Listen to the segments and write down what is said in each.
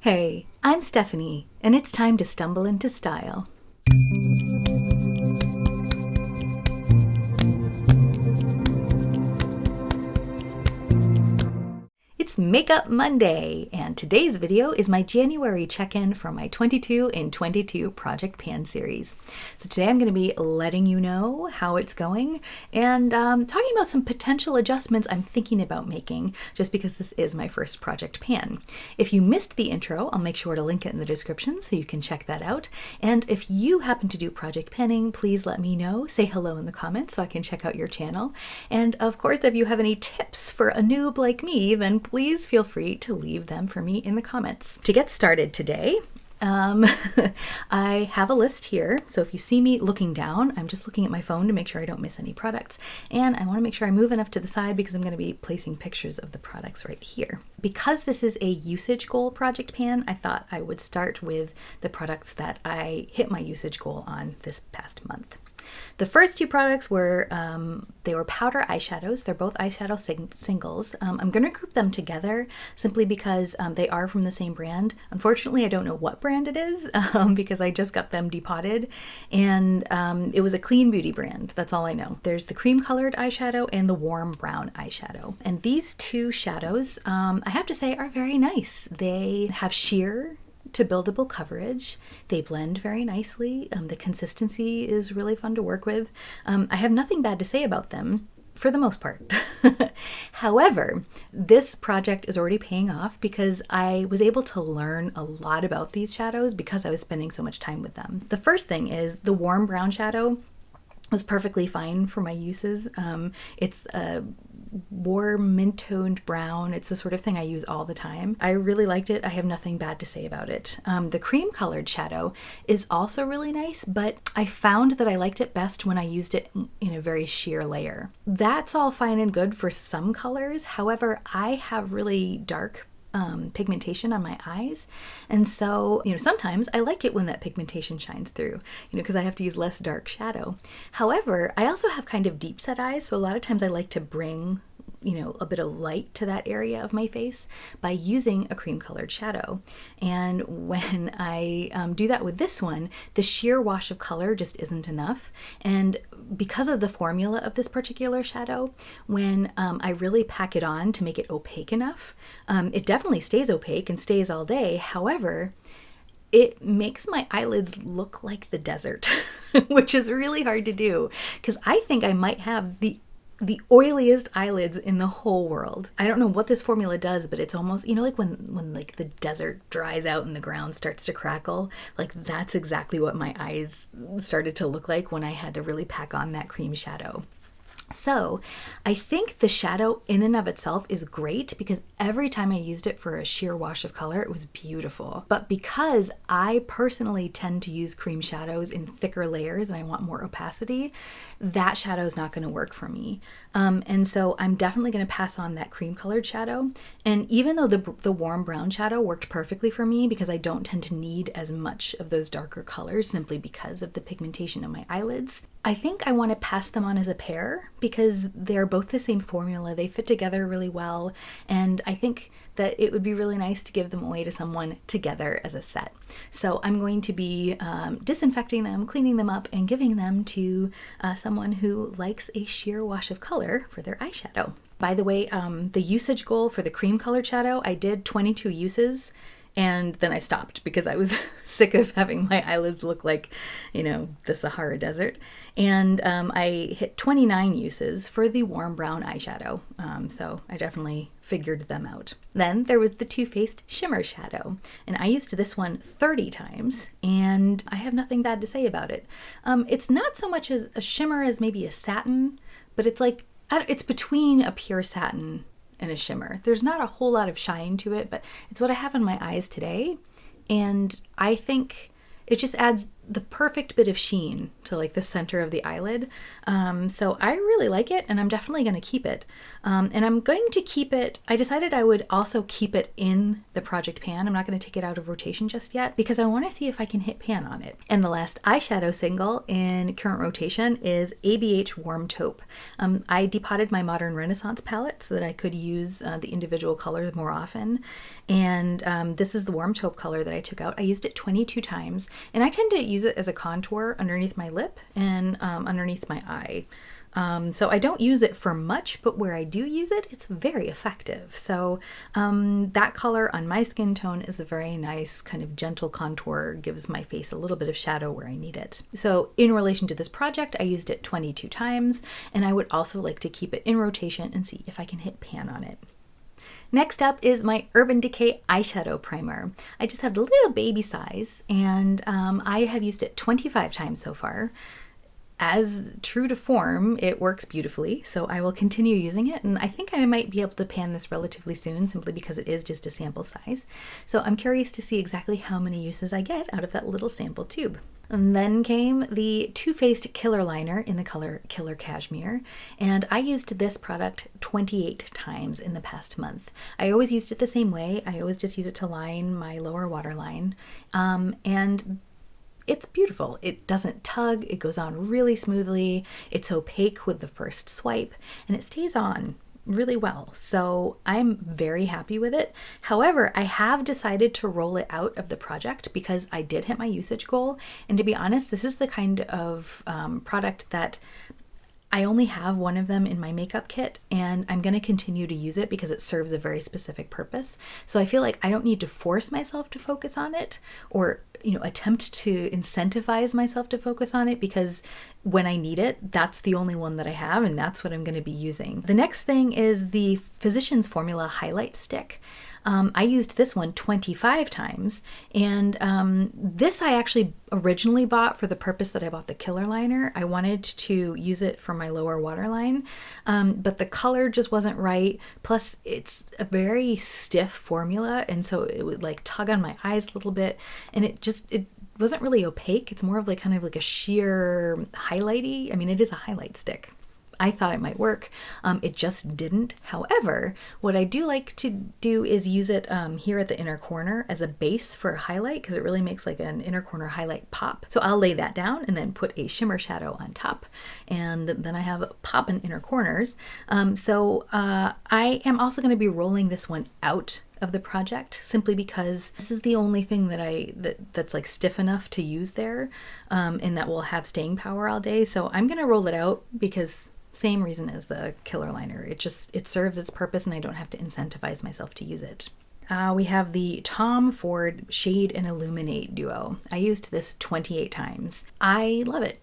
Hey, I'm Stephanie, and it's time to stumble into style. It's Makeup Monday, and today's video is my January check-in for my 22 in 22 Project Pan series. So today I'm going to be letting you know how it's going and talking about some potential adjustments I'm thinking about making just because this is my first Project Pan. If you missed the intro, I'll make sure to link it in the description so you can check that out. And if you happen to do Project Panning, please let me know. Say hello in the comments so I can check out your channel. And of course, if you have any tips for a noob like me, then please feel free to leave them for me in the comments. To get started today, I have a list here. So if you see me looking down, I'm just looking at my phone to make sure I don't miss any products. And I want to make sure I move enough to the side because I'm going to be placing pictures of the products right here. Because this is a usage goal project pan, I thought I would start with the products that I hit my usage goal on this past month. The first two products were, they were powder eyeshadows. They're both eyeshadow singles. I'm going to group them together simply because they are from the same brand. Unfortunately, I don't know what brand it is because I just got them depotted, and it was a clean beauty brand. That's all I know. There's the cream colored eyeshadow and the warm brown eyeshadow. And these two shadows, I have to say, are very nice. They have sheer to buildable coverage. They blend very nicely. The consistency is really fun to work with. I have nothing bad to say about them for the most part. However, this project is already paying off because I was able to learn a lot about these shadows because I was spending so much time with them. The first thing is the warm brown shadow was perfectly fine for my uses. It's a warm mint-toned brown. It's the sort of thing I use all the time. I really liked it. I have nothing bad to say about it. The cream colored shadow is also really nice, but I found that I liked it best when I used it in a very sheer layer. That's all fine and good for some colors. However, I have really dark pigmentation on my eyes, and so sometimes I like it when that pigmentation shines through, because I have to use less dark shadow. However, I also have kind of deep set eyes, so a lot of times I like to bring a bit of light to that area of my face by using a cream colored shadow. And when I do that with this one, the sheer wash of color just isn't enough. And because of the formula of this particular shadow, when I really pack it on to make it opaque enough, it definitely stays opaque and stays all day. However, it makes my eyelids look like the desert, which is really hard to do because I think I might have the oiliest eyelids in the whole world. I don't know what this formula does, but it's almost, like when like the desert dries out and the ground starts to crackle, like that's exactly what my eyes started to look like when I had to really pack on that cream shadow. So I think the shadow in and of itself is great because every time I used it for a sheer wash of color, it was beautiful. But because I personally tend to use cream shadows in thicker layers and I want more opacity, that shadow is not going to work for me. And so I'm definitely going to pass on that cream colored shadow. And even though the warm brown shadow worked perfectly for me because I don't tend to need as much of those darker colors simply because of the pigmentation of my eyelids, I think I want to pass them on as a pair because they're both the same formula. They fit together really well, and I think that it would be really nice to give them away to someone together as a set. So I'm going to be disinfecting them, cleaning them up, and giving them to someone who likes a sheer wash of color for their eyeshadow. By the way, the usage goal for the cream colored shadow, I did 22 uses. And then I stopped because I was sick of having my eyelids look like, the Sahara Desert. And I hit 29 uses for the warm brown eyeshadow. So I definitely figured them out. Then there was the Too Faced Shimmer Shadow. And I used this one 30 times, and I have nothing bad to say about it. It's not so much as a shimmer as maybe a satin, but it's between a pure satin and a shimmer. There's not a whole lot of shine to it, but it's what I have in my eyes today. And I think it just adds the perfect bit of sheen to like the center of the eyelid. So I really like it, and I'm definitely going to keep it. And I'm going to keep it, I decided I would also keep it in the project pan. I'm not going to take it out of rotation just yet because I want to see if I can hit pan on it. And the last eyeshadow single in current rotation is ABH Warm Taupe. I depotted my Modern Renaissance palette so that I could use the individual colors more often. And this is the Warm Taupe color that I took out. I used it 22 times, and I tend to use it as a contour underneath my lip and underneath my eye. So I don't use it for much, but where I do use it, it's very effective. So that color on my skin tone is a very nice kind of gentle contour, gives my face a little bit of shadow where I need it. So in relation to this project, I used it 22 times, and I would also like to keep it in rotation and see if I can hit pan on it. Next up is my Urban Decay eyeshadow primer. I just have the little baby size, and I have used it 25 times so far. As true to form, it works beautifully, so I will continue using it, and I think I might be able to pan this relatively soon simply because it is just a sample size. So I'm curious to see exactly how many uses I get out of that little sample tube. And then came the Too Faced Killer Liner in the color Killer Cashmere, and I used this product 28 times in the past month. I always used it the same way. I always just use it to line my lower waterline, and it's beautiful. It doesn't tug, it goes on really smoothly, it's opaque with the first swipe, and it stays on really well. So I'm very happy with it. However, I have decided to roll it out of the project because I did hit my usage goal. And to be honest, this is the kind of product that I only have one of them in my makeup kit, and I'm going to continue to use it because it serves a very specific purpose. So I feel like I don't need to force myself to focus on it or, attempt to incentivize myself to focus on it, because when I need it, that's the only one that I have, and that's what I'm going to be using. The next thing is the Physicians Formula Highlight Stick. I used this one 25 times, and this I actually originally bought for the purpose that I bought the Killer Liner. I wanted to use it for my lower waterline, but the color just wasn't right. Plus, it's a very stiff formula, and so it would like tug on my eyes a little bit, and it wasn't really opaque. It's more of like kind of like a sheer highlighty. I mean, it is a highlight stick. I thought it might work. It just didn't. However, what I do like to do is use it here at the inner corner as a base for a highlight, because it really makes like an inner corner highlight pop. So I'll lay that down and then put a shimmer shadow on top, and then I have pop in inner corners. I am also going to be rolling this one out of the project simply because this is the only thing that's like stiff enough to use there, and that will have staying power all day. So I'm going to roll it out because same reason as the Killer Liner. It serves its purpose, and I don't have to incentivize myself to use it. We have the Tom Ford Shade and Illuminate Duo. I used this 28 times. I love it.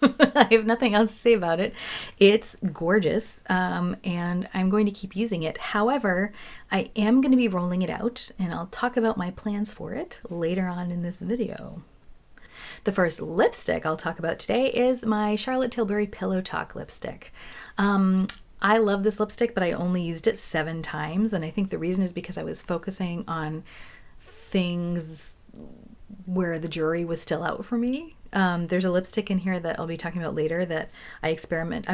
I have nothing else to say about it. It's gorgeous, and I'm going to keep using it. However, I am going to be rolling it out, and I'll talk about my plans for it later on in this video. The first lipstick I'll talk about today is my Charlotte Tilbury Pillow Talk lipstick. I love this lipstick, but I only used it 7 times, and I think the reason is because I was focusing on things where the jury was still out for me. There's a lipstick in here that I'll be talking about later that I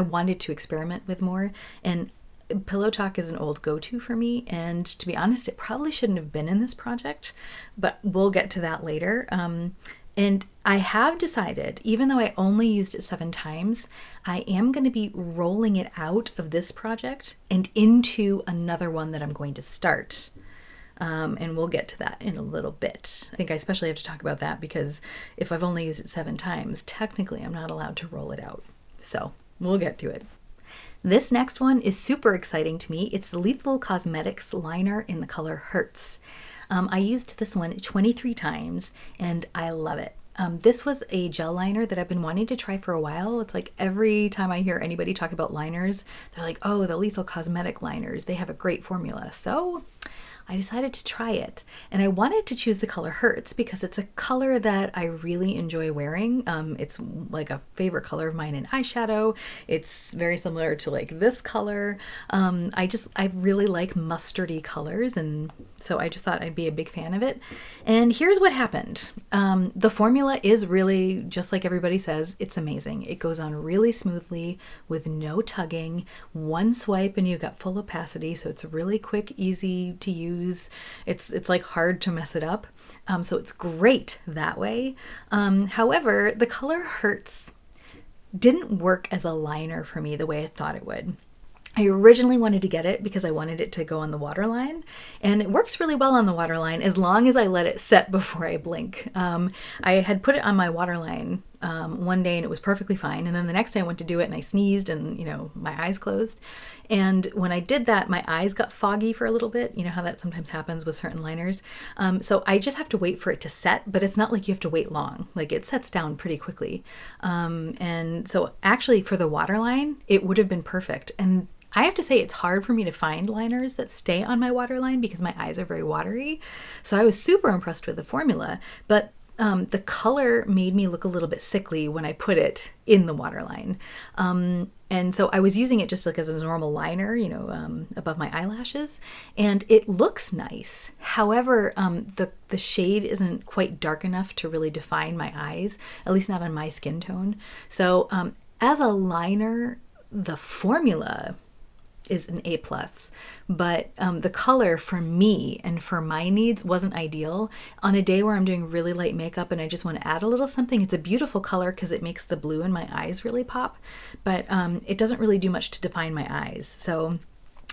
wanted to experiment with more, and Pillow Talk is an old go-to for me, and to be honest, it probably shouldn't have been in this project, but we'll get to that later. And I have decided, even though I only used it 7 times, I am going to be rolling it out of this project and into another one that I'm going to start. And we'll get to that in a little bit. I think I especially have to talk about that because if I've only used it 7 times, technically I'm not allowed to roll it out. So we'll get to it. This next one is super exciting to me. It's the Lethal Cosmetics liner in the color Hurts. I used this one 23 times and I love it. This was a gel liner that I've been wanting to try for a while. It's like every time I hear anybody talk about liners, they're like, oh, the Lethal Cosmetic liners, they have a great formula. So I decided to try it. And I wanted to choose the color Hertz because it's a color that I really enjoy wearing. It's like a favorite color of mine in eyeshadow. It's very similar to like this color. I really like mustardy colors, and so I just thought I'd be a big fan of it. And here's what happened. The formula is really, just like everybody says, it's amazing. It goes on really smoothly with no tugging. One swipe and you've got full opacity, so it's really quick, easy to use. It's like hard to mess it up. So it's great that way. However, the color Hertz didn't work as a liner for me the way I thought it would. I originally wanted to get it because I wanted it to go on the waterline, and it works really well on the waterline as long as I let it set before I blink. I had put it on my waterline one day and it was perfectly fine, and then the next day I went to do it and I sneezed and my eyes closed, and when I did that my eyes got foggy for a little bit. You know how that sometimes happens with certain liners. So I just have to wait for it to set, but it's not like you have to wait long. Like, it sets down pretty quickly, and so actually for the waterline it would have been perfect. And I have to say, it's hard for me to find liners that stay on my waterline because my eyes are very watery. So I was super impressed with the formula, but the color made me look a little bit sickly when I put it in the waterline. And so I was using it just like as a normal liner, above my eyelashes, and it looks nice. However, the shade isn't quite dark enough to really define my eyes, at least not on my skin tone. So as a liner, the formula is an A+, but the color for me and for my needs wasn't ideal. On a day where I'm doing really light makeup and I just want to add a little something, it's a beautiful color because it makes the blue in my eyes really pop, but it doesn't really do much to define my eyes. So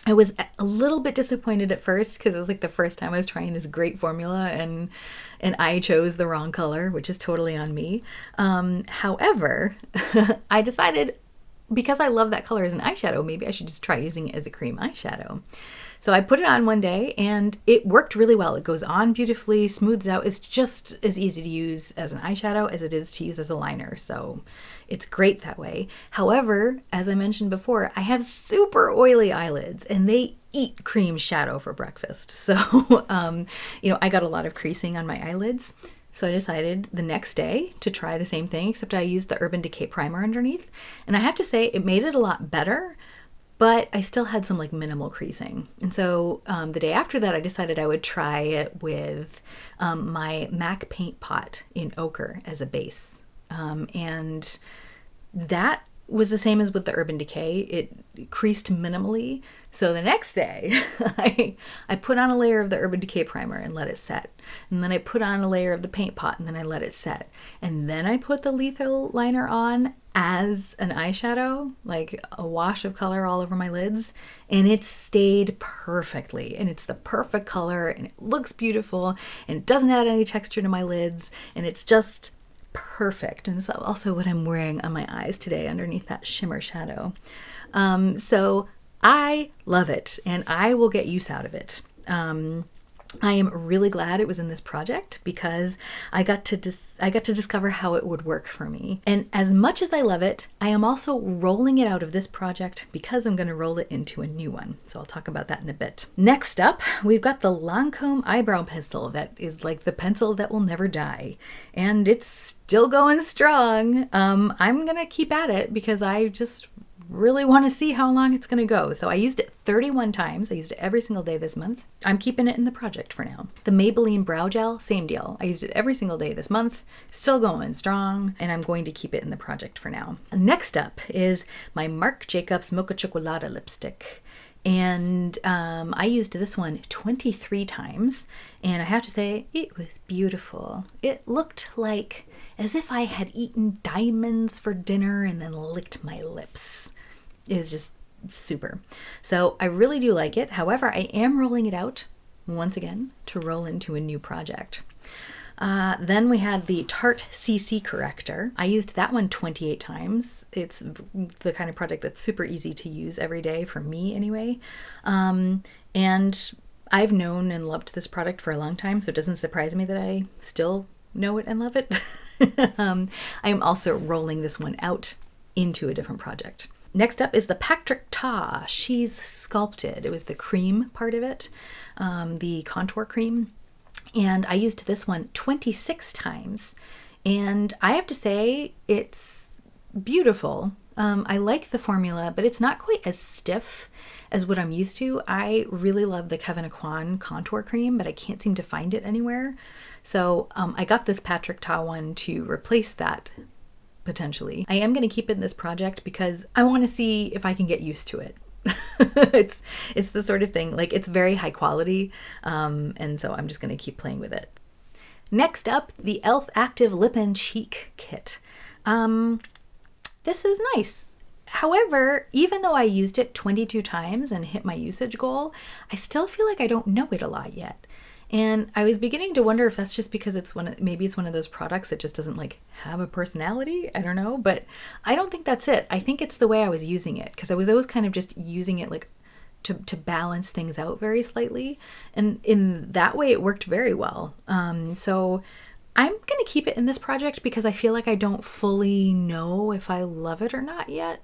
I was a little bit disappointed at first because it was like the first time I was trying this great formula and I chose the wrong color, which is totally on me. However, I decided, because I love that color as an eyeshadow, maybe I should just try using it as a cream eyeshadow. So I put it on one day and it worked really well. It goes on beautifully, smooths out. It's just as easy to use as an eyeshadow as it is to use as a liner. So it's great that way. However, as I mentioned before, I have super oily eyelids and they eat cream shadow for breakfast. So, I got a lot of creasing on my eyelids. So I decided the next day to try the same thing, except I used the Urban Decay primer underneath. And I have to say, it made it a lot better, but I still had some like minimal creasing. And so the day after that, I decided I would try it with my MAC paint pot in ochre as a base. And that was the same as with the Urban Decay. It creased minimally. So the next day, I put on a layer of the Urban Decay primer and let it set. And then I put on a layer of the paint pot and then I let it set. And then I put the lethal liner on as an eyeshadow, like a wash of color all over my lids. And it stayed perfectly. And it's the perfect color and it looks beautiful and it doesn't add any texture to my lids. And it's just perfect. And it's also what I'm wearing on my eyes today underneath that shimmer shadow. So I love it and I will get use out of it. I am really glad it was in this project because I got to discover how it would work for me. And as much as I love it, I am also rolling it out of this project because I'm going to roll it into a new one. So I'll talk about that in a bit. Next up, we've got the Lancome eyebrow pencil that is like the pencil that will never die. And it's still going strong. I'm going to keep at it because I just really want to see how long it's going to go. So I used it 31 times. I used it every single day this month. I'm keeping it in the project for now. The Maybelline Brow Gel, same deal. I used it every single day this month. Still going strong, and I'm going to keep it in the project for now. Next up is my Marc Jacobs Mocha Chocolate lipstick. And I used this one 23 times, and I have to say, it was beautiful. It looked like as if I had eaten diamonds for dinner and then licked my lips. It was just super. So I really do like it. However, I am rolling it out once again to roll into a new project. Then we had the Tarte CC corrector. I used that one 28 times. It's the kind of product that's super easy to use every day for me anyway. And I've known and loved this product for a long time, so it doesn't surprise me that I still know it and love it. I am also rolling this one out into a different project. Next up is the Patrick Ta She's Sculpted. It was the cream part of it, the contour cream. And I used this one 26 times. And I have to say, it's beautiful. I like the formula, but it's not quite as stiff as what I'm used to. I really love the Kevyn Aucoin contour cream, but I can't seem to find it anywhere. So I got this Patrick Ta one to replace that, potentially. I am going to keep it in this project because I want to see if I can get used to it. It's the sort of thing, like, it's very high quality, and so I'm just going to keep playing with it. Next up, the e.l.f. Active Lip and Cheek Kit. This is nice. However, even though I used it 22 times and hit my usage goal, I still feel like I don't know it a lot yet. And I was beginning to wonder if that's just because maybe it's one of those products that just doesn't like have a personality. I don't know, but I don't think that's it. I think it's the way I was using it, because I was always kind of just using it like to balance things out very slightly. And in that way, it worked very well. So I'm going to keep it in this project because I feel like I don't fully know if I love it or not yet,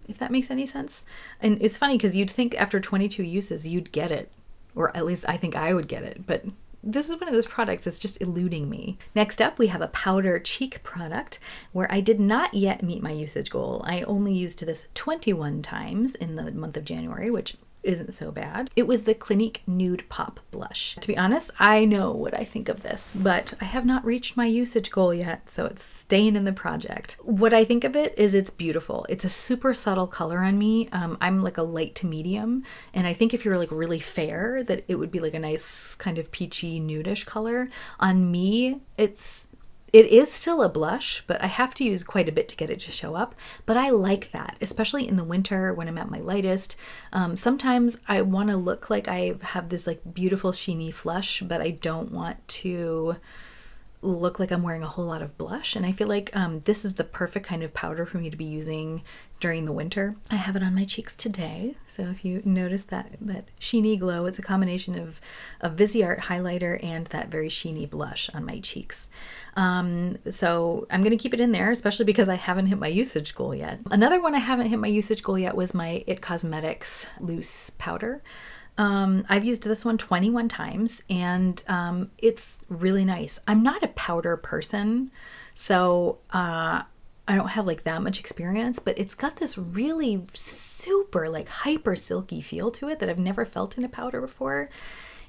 if that makes any sense. And it's funny because you'd think after 22 uses, you'd get it. Or at least I think I would get it, but this is one of those products that's just eluding me. Next up, we have a powder cheek product where I did not yet meet my usage goal. I only used this 21 times in the month of January, which isn't so bad. It was the Clinique Nude Pop Blush. To be honest, I know what I think of this, but I have not reached my usage goal yet, so it's staying in the project. What I think of it is it's beautiful. It's a super subtle color on me. I'm like a light to medium, and I think if you're like really fair, that it would be like a nice kind of peachy nudish color. On me, it is still a blush, but I have to use quite a bit to get it to show up. But I like that, especially in the winter when I'm at my lightest. Sometimes I want to look like I have this like beautiful sheeny flush, but I don't want to look like I'm wearing a whole lot of blush. And I feel like this is the perfect kind of powder for me to be using during the winter. I have it on my cheeks today. So if you notice that sheeny glow, it's a combination of a Viseart highlighter and that very sheeny blush on my cheeks. So I'm going to keep it in there, especially because I haven't hit my usage goal yet. Another one I haven't hit my usage goal yet was my It Cosmetics loose powder. I've used this one 21 times and it's really nice. I'm not a powder person, so I don't have like that much experience, but it's got this really super like hyper silky feel to it that I've never felt in a powder before,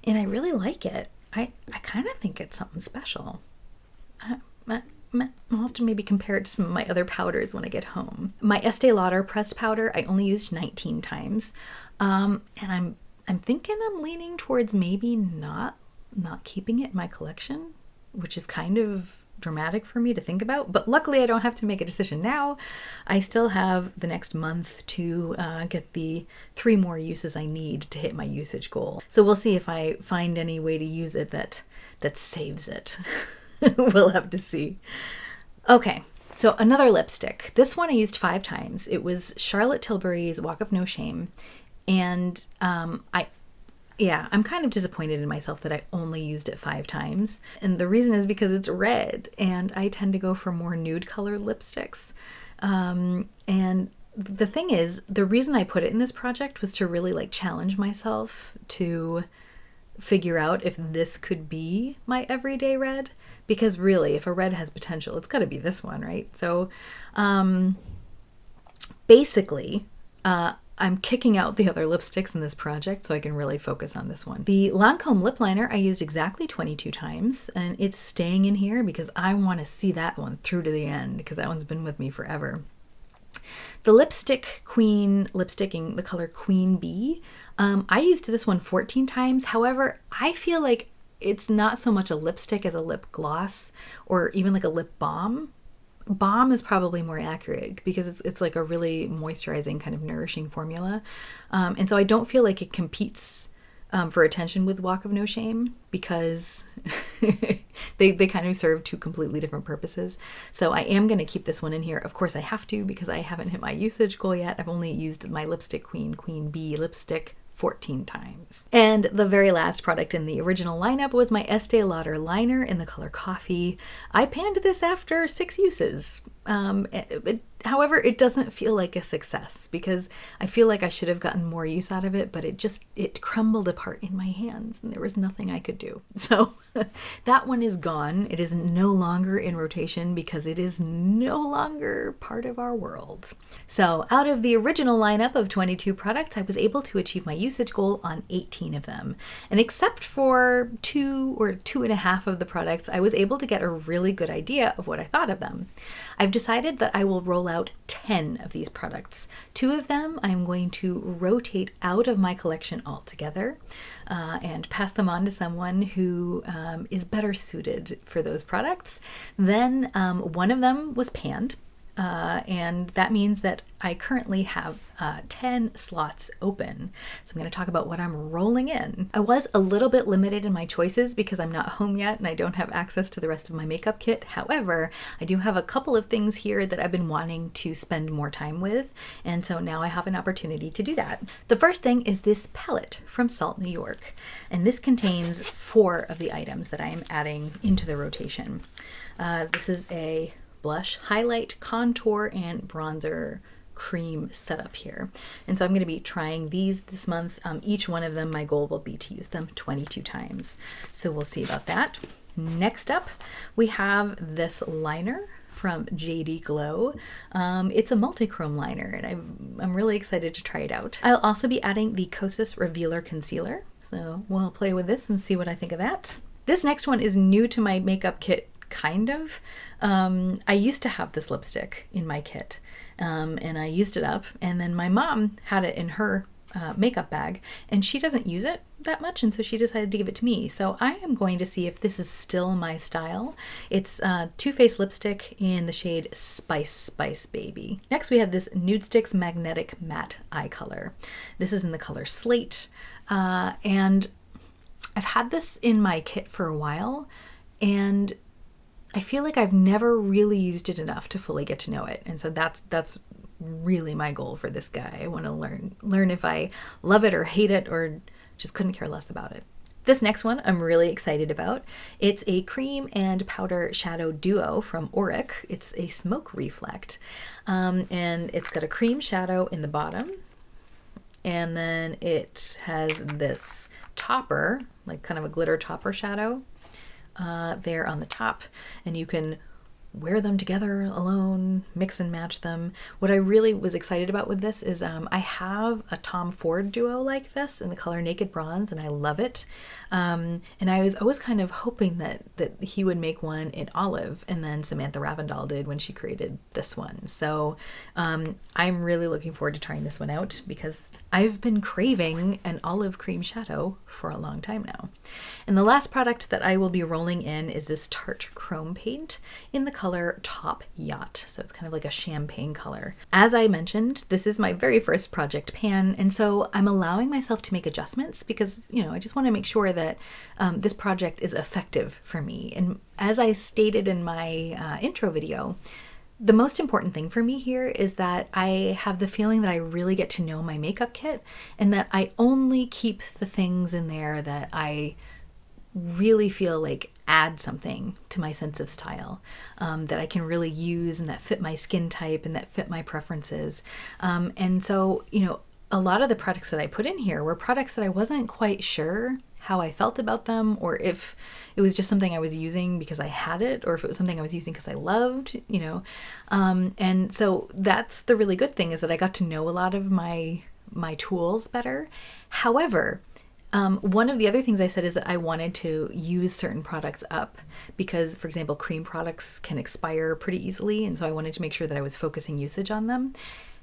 and I really like it. I kind of think it's something special. I'll have to maybe compare it to some of my other powders when I get home. My Estee Lauder pressed powder I only used 19 times, and I'm thinking I'm leaning towards maybe not keeping it in my collection, which is kind of dramatic for me to think about. But luckily I don't have to make a decision now. I still have the next month to get the 3 more uses I need to hit my usage goal. So we'll see if I find any way to use it that saves it. We'll have to see. Okay. So another lipstick. This one I used 5 times. It was Charlotte Tilbury's Walk of No Shame. And I'm kind of disappointed in myself that I only used it 5 times. And the reason is because it's red and I tend to go for more nude colored lipsticks. And the thing is, the reason I put it in this project was to really like challenge myself to figure out if this could be my everyday red. Because really, if a red has potential, it's got to be this one, right? So basically, I'm kicking out the other lipsticks in this project so I can really focus on this one. The Lancome lip liner I used exactly 22 times, and it's staying in here because I want to see that one through to the end because that one's been with me forever. The Lipstick Queen lipsticking, the color Queen Bee, I used this one 14 times. However, I feel like it's not so much a lipstick as a lip gloss or even like a lip balm. Balm is probably more accurate because it's like a really moisturizing kind of nourishing formula. And so I don't feel like it competes for attention with Walk of No Shame because they kind of serve 2 completely different purposes. So I am going to keep this one in here. Of course I have to because I haven't hit my usage goal yet. I've only used my Lipstick Queen Queen Bee lipstick 14 times. And the very last product in the original lineup was my Estee Lauder liner in the color Coffee. I panned this after 6 uses. It However, it doesn't feel like a success because I feel like I should have gotten more use out of it, but it crumbled apart in my hands and there was nothing I could do. So that one is gone. It is no longer in rotation because it is no longer part of our world. So out of the original lineup of 22 products, I was able to achieve my usage goal on 18 of them. And except for 2 or 2.5 of the products, I was able to get a really good idea of what I thought of them. I've decided that I will roll out 10 of these products. 2 of them I'm going to rotate out of my collection altogether and pass them on to someone who is better suited for those products. Then one of them was panned. And that means that I currently have 10 slots open. So I'm going to talk about what I'm rolling in. I was a little bit limited in my choices because I'm not home yet and I don't have access to the rest of my makeup kit. However, I do have a couple of things here that I've been wanting to spend more time with. And so now I have an opportunity to do that. The first thing is this palette from Salt, New York. And this contains 4 of the items that I am adding into the rotation. This is a blush, highlight, contour, and bronzer cream setup here. And so I'm going to be trying these this month. Each one of them, my goal will be to use them 22 times. So we'll see about that. Next up, we have this liner from JD Glow. It's a multi-chrome liner and I'm really excited to try it out. I'll also be adding the Kosas Revealer Concealer. So we'll play with this and see what I think of that. This next one is new to my makeup kit, kind of. I used to have this lipstick in my kit and I used it up, and then my mom had it in her makeup bag and she doesn't use it that much, and so she decided to give it to me. So I am going to see if this is still my style. It's Too Faced lipstick in the shade Spice Baby. Next we have this Nude Sticks Magnetic Matte Eye Color. This is in the color Slate, and I've had this in my kit for a while, and I feel like I've never really used it enough to fully get to know it. And so that's really my goal for this guy. I want to learn if I love it or hate it or just couldn't care less about it. This next one I'm really excited about. It's a cream and powder shadow duo from Auric. It's a Smoke Reflect. And it's got a cream shadow in the bottom. And then it has this topper, like kind of a glitter topper shadow there on the top, and you can wear them together, alone, mix and match them. What I really was excited about with this is I have a Tom Ford duo like this in the color Naked Bronze, and I love it. And I was always kind of hoping that he would make one in olive, and then Samantha Ravndal did when she created this one. So I'm really looking forward to trying this one out because I've been craving an olive cream shadow for a long time now. And the last product that I will be rolling in is this Tarte Chrome Paint in the color Top Yacht. So it's kind of like a champagne color. As I mentioned, this is my very first project pan, and so I'm allowing myself to make adjustments because, you know, I just want to make sure that this project is effective for me. And as I stated in my intro video, the most important thing for me here is that I have the feeling that I really get to know my makeup kit and that I only keep the things in there that I really feel like add something to my sense of style, that I can really use and that fit my skin type and that fit my preferences. And so, you know, a lot of the products that I put in here were products that I wasn't quite sure how I felt about them, or if it was just something I was using because I had it, or if it was something I was using because I loved, you know. And so that's the really good thing, is that I got to know a lot of my tools better. However, one of the other things I said is that I wanted to use certain products up because, for example, cream products can expire pretty easily, and so I wanted to make sure that I was focusing usage on them.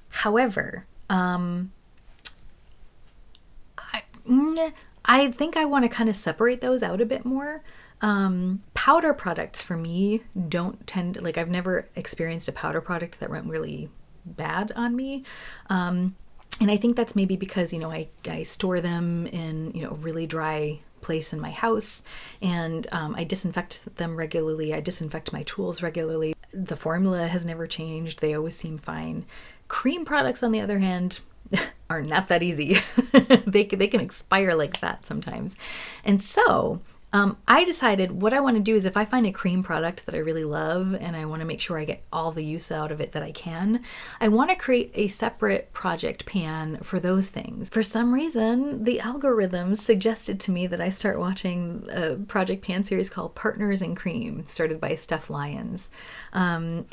However, I think I want to kind of separate those out a bit more. Powder products for me don't tend, like, I've never experienced a powder product that went really bad on me. And I think that's maybe because, you know, I store them in, you know, a really dry place in my house, and I disinfect them regularly. I disinfect my tools regularly. The formula has never changed. They always seem fine. Cream products, on the other hand, are not that easy. They can expire like that sometimes. And so I decided what I want to do is if I find a cream product that I really love and I want to make sure I get all the use out of it that I can, I want to create a separate project pan for those things. For some reason, the algorithms suggested to me that I start watching a project pan series called Partners in Cream, started by Steph Lyons. I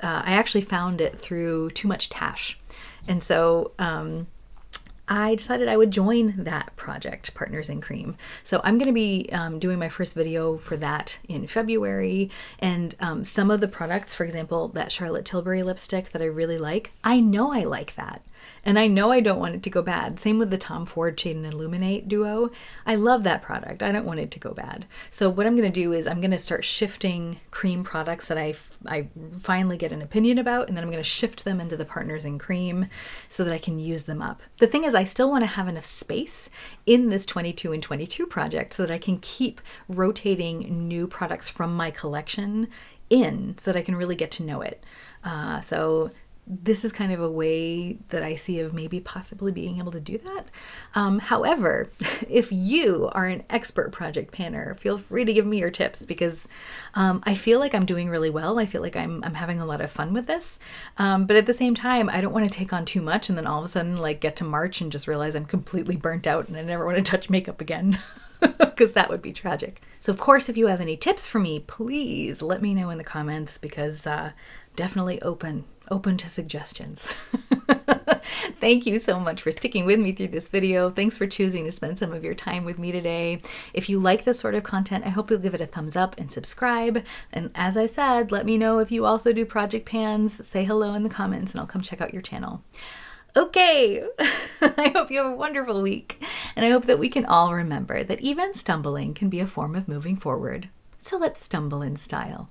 actually found it through Too Much Tash. And so I decided I would join that project, Partners in Cream. So I'm going to be doing my first video for that in February. And some of the products, for example, that Charlotte Tilbury lipstick that I really like, I know I like that. And I know I don't want it to go bad. Same with the Tom Ford Shade and Illuminate duo. I love that product. I don't want it to go bad. So what I'm going to do is I'm going to start shifting cream products that I finally get an opinion about, and then I'm going to shift them into the Partners in Cream so that I can use them up. The thing is, I still want to have enough space in this 22 and 22 project so that I can keep rotating new products from my collection in so that I can really get to know it. So this is kind of a way that I see of maybe possibly being able to do that. However, if you are an expert project panner, feel free to give me your tips because I feel like I'm doing really well. I feel like I'm having a lot of fun with this. But at the same time, I don't want to take on too much and then all of a sudden like get to March and just realize I'm completely burnt out and I never want to touch makeup again because that would be tragic. So of course, if you have any tips for me, please let me know in the comments because definitely open to suggestions. Thank you so much for sticking with me through this video. Thanks for choosing to spend some of your time with me today. If you like this sort of content, I hope you'll give it a thumbs up and subscribe. And as I said, let me know if you also do project pans. Say hello in the comments and I'll come check out your channel. Okay, I hope you have a wonderful week. And I hope that we can all remember that even stumbling can be a form of moving forward. So let's stumble in style.